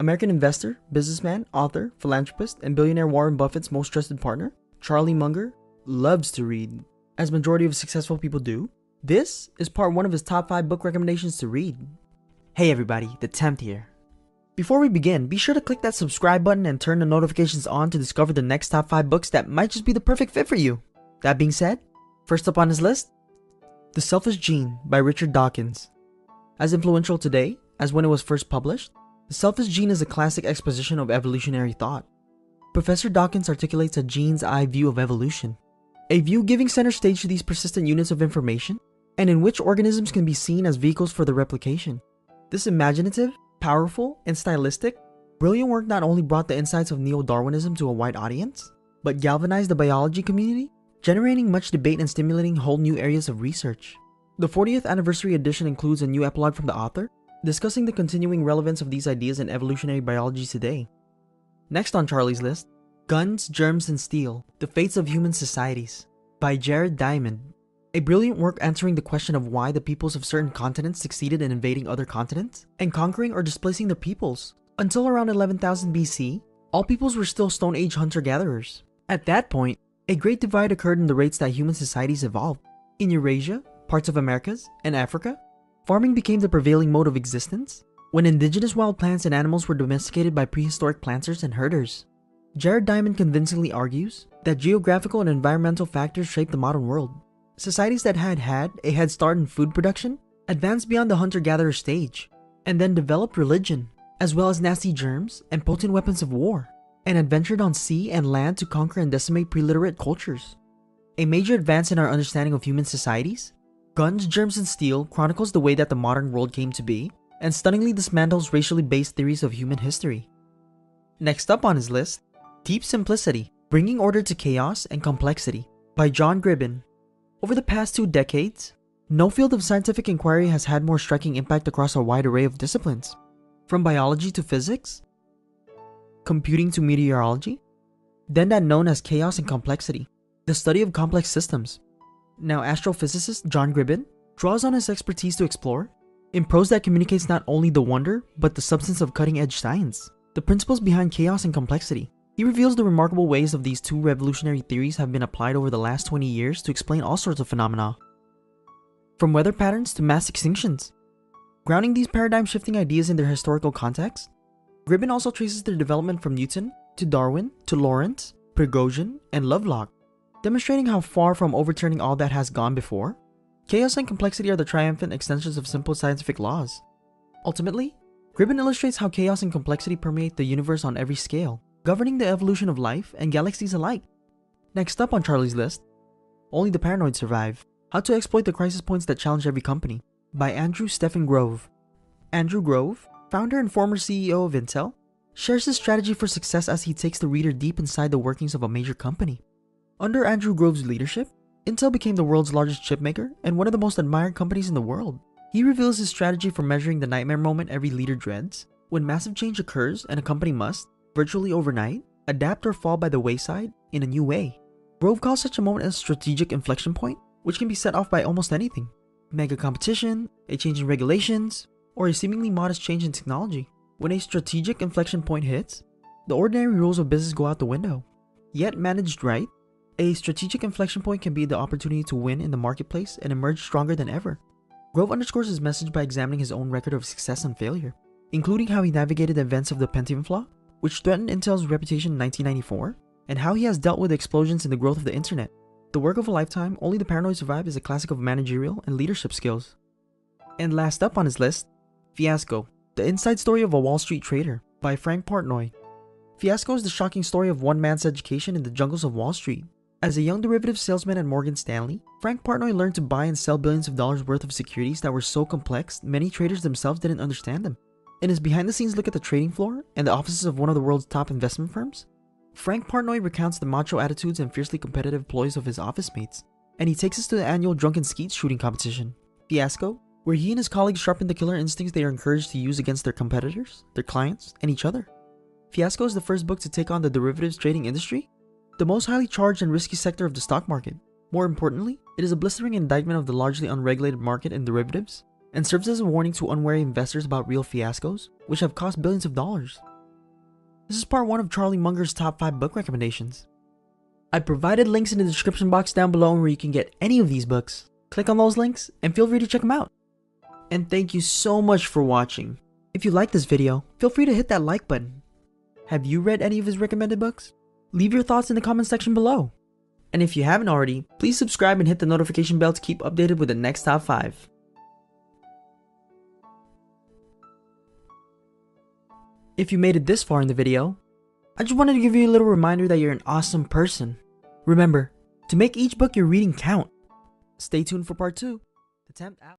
American investor, businessman, author, philanthropist, and billionaire Warren Buffett's most trusted partner, Charlie Munger, loves to read, as majority of successful people do. This is part 1 of his top 5 book recommendations to read. Hey everybody, the Tempt here. Before we begin, be sure to click that subscribe button and turn the notifications on to discover the next top 5 books that might just be the perfect fit for you. That being said, first up on his list, The Selfish Gene by Richard Dawkins. As influential today as when it was first published, The Selfish Gene is a classic exposition of evolutionary thought. Professor Dawkins articulates a gene's eye view of evolution, a view giving center stage to these persistent units of information, and in which organisms can be seen as vehicles for their replication. This imaginative, powerful, and stylistic, brilliant work not only brought the insights of neo-Darwinism to a wide audience, but galvanized the biology community, generating much debate and stimulating whole new areas of research. The 40th anniversary edition includes a new epilogue from the author, discussing the continuing relevance of these ideas in evolutionary biology today. Next on Charlie's list, Guns, Germs, and Steel: The Fates of Human Societies by Jared Diamond. A brilliant work answering the question of why the peoples of certain continents succeeded in invading other continents and conquering or displacing their peoples. Until around 11,000 BC, all peoples were still Stone Age hunter-gatherers. At that point, a great divide occurred in the rates that human societies evolved. In Eurasia, parts of Americas, and Africa, farming became the prevailing mode of existence, when indigenous wild plants and animals were domesticated by prehistoric planters and herders. Jared Diamond convincingly argues that geographical and environmental factors shaped the modern world. Societies that had a head start in food production advanced beyond the hunter-gatherer stage, and then developed religion, as well as nasty germs and potent weapons of war, and adventured on sea and land to conquer and decimate pre-literate cultures. A major advance in our understanding of human societies, Guns, Germs, and Steel chronicles the way that the modern world came to be, and stunningly dismantles racially based theories of human history. Next up on his list, Deep Simplicity: Bringing Order to Chaos and Complexity by John Gribbin. Over the past 2 decades, no field of scientific inquiry has had more striking impact across a wide array of disciplines. From biology to physics, computing to meteorology, then that known as chaos and complexity, the study of complex systems. Now astrophysicist John Gribbin draws on his expertise to explore, in prose that communicates not only the wonder, but the substance of cutting-edge science, the principles behind chaos and complexity. He reveals the remarkable ways of these 2 revolutionary theories have been applied over the last 20 years to explain all sorts of phenomena, from weather patterns to mass extinctions. Grounding these paradigm-shifting ideas in their historical context, Gribbin also traces their development from Newton to Darwin to Lorentz, Prigogine, and Lovelock, demonstrating how far from overturning all that has gone before, chaos and complexity are the triumphant extensions of simple scientific laws. Ultimately, Gribbin illustrates how chaos and complexity permeate the universe on every scale, governing the evolution of life and galaxies alike. Next up on Charlie's list, Only the Paranoid Survive: How to Exploit the Crisis Points That Challenge Every Company by Andrew Stephen Grove. Andrew Grove, founder and former CEO of Intel, shares his strategy for success as he takes the reader deep inside the workings of a major company. Under Andrew Grove's leadership, Intel became the world's largest chipmaker and one of the most admired companies in the world. He reveals his strategy for measuring the nightmare moment every leader dreads, when massive change occurs and a company must, virtually overnight, adapt or fall by the wayside in a new way. Grove calls such a moment a strategic inflection point, which can be set off by almost anything: mega competition, a change in regulations, or a seemingly modest change in technology. When a strategic inflection point hits, the ordinary rules of business go out the window. Yet managed right, a strategic inflection point can be the opportunity to win in the marketplace and emerge stronger than ever. Grove underscores his message by examining his own record of success and failure, including how he navigated the events of the Pentium flaw, which threatened Intel's reputation in 1994, and how he has dealt with explosions in the growth of the internet. The work of a lifetime, Only the Paranoid Survive is a classic of managerial and leadership skills. And last up on his list, Fiasco: The Inside Story of a Wall Street Trader by Frank Portnoy. Fiasco is the shocking story of one man's education in the jungles of Wall Street. As a young derivatives salesman at Morgan Stanley, Frank Portnoy learned to buy and sell billions of dollars worth of securities that were so complex many traders themselves didn't understand them. In his behind-the-scenes look at the trading floor and the offices of one of the world's top investment firms, Frank Portnoy recounts the macho attitudes and fiercely competitive ploys of his office mates, and he takes us to the annual Drunken Skeets shooting competition, Fiasco, where he and his colleagues sharpen the killer instincts they are encouraged to use against their competitors, their clients, and each other. Fiasco is the first book to take on the derivatives trading industry, the most highly charged and risky sector of the stock market. More importantly, it is a blistering indictment of the largely unregulated market in derivatives, and serves as a warning to unwary investors about real fiascos, which have cost billions of dollars. This is part 1 of Charlie Munger's top 5 book recommendations. I provided links in the description box down below where you can get any of these books. Click on those links and feel free to check them out. And thank you so much for watching. If you like this video, feel free to hit that like button. Have you read any of his recommended books? Leave your thoughts in the comment section below. And if you haven't already, please subscribe and hit the notification bell to keep updated with the next top 5. If you made it this far in the video, I just wanted to give you a little reminder that you're an awesome person. Remember, to make each book you're reading count. Stay tuned for part 2. The 10th out.